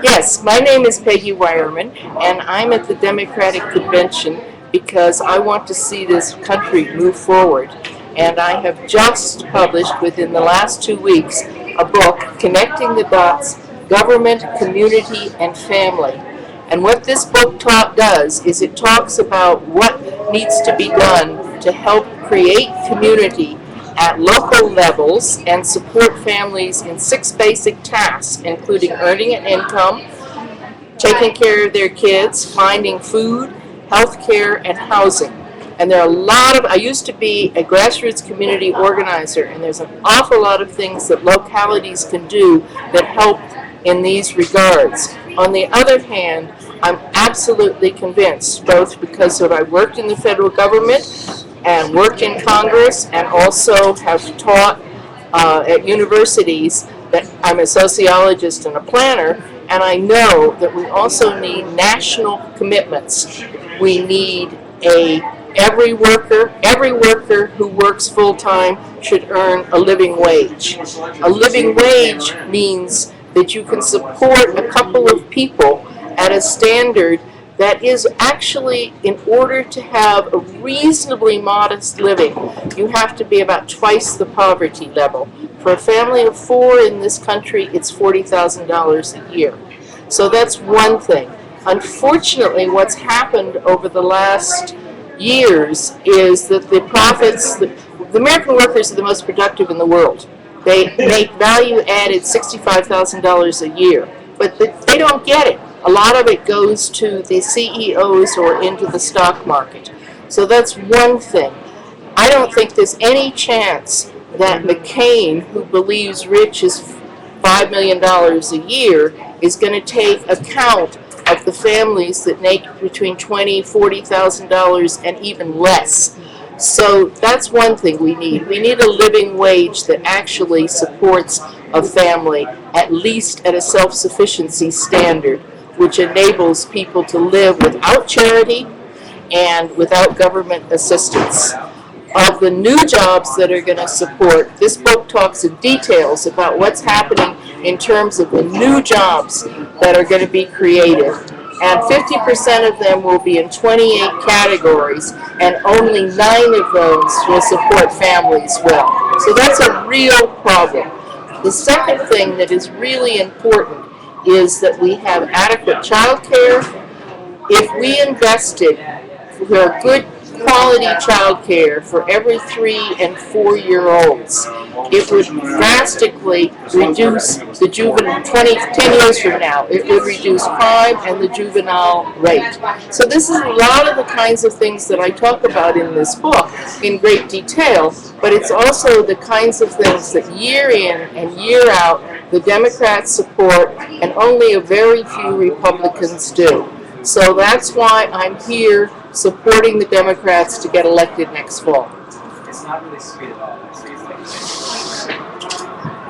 Yes, my name is Peggy Wireman, and I'm at the Democratic Convention because I want to see this country move forward. And I have just published within the last 2 weeks a book, Connecting the Dots, Government, Community, and Family. And what this book does is it talks about what needs to be done to help create community at local levels and support families in 6 basic tasks, including earning an income, taking care of their kids, finding food, health care, and housing. And there are a lot of, I used to be a grassroots community organizer, and there's an awful lot of things that localities can do that help in these regards. On the other hand, I'm absolutely convinced, both because of I worked in the federal government and worked in Congress and also have taught at universities, that I'm a sociologist and a planner, and I know that we also need national commitments. We need every worker who works full-time should earn a living wage. A living wage means that you can support a couple of people at a standard that is actually, in order to have a reasonably modest living, you have to be about twice the poverty level. For a family of 4 in this country, it's $40,000 a year. So that's one thing. Unfortunately, what's happened over the last years is that the American workers are the most productive in the world. They make value-added $65,000 a year, but they don't get it. A lot of it goes to the CEOs or into the stock market. So that's one thing. I don't think there's any chance that McCain, who believes rich is $5 million a year, is going to take account of the families that make between $20,000, $40,000 and even less. So that's one thing we need. We need a living wage that actually supports a family, at least at a self-sufficiency standard, which enables people to live without charity and without government assistance. Of the new jobs that are going to support, this book talks in details about what's happening in terms of the new jobs that are going to be created. And 50% of them will be in 28 categories, and only 9 of those will support families well. So that's a real problem. The second thing that is really important is that we have adequate child care. If we invested for good quality child care for every 3 and 4 year olds, it would drastically reduce the juvenile, 10 years from now, it would reduce crime and the juvenile rate. So this is a lot of the kinds of things that I talk about in this book in great detail, but it's also the kinds of things that year in and year out the Democrats support and only a very few Republicans do. So that's why I'm here supporting the Democrats to get elected next fall. It's not really sweet at all.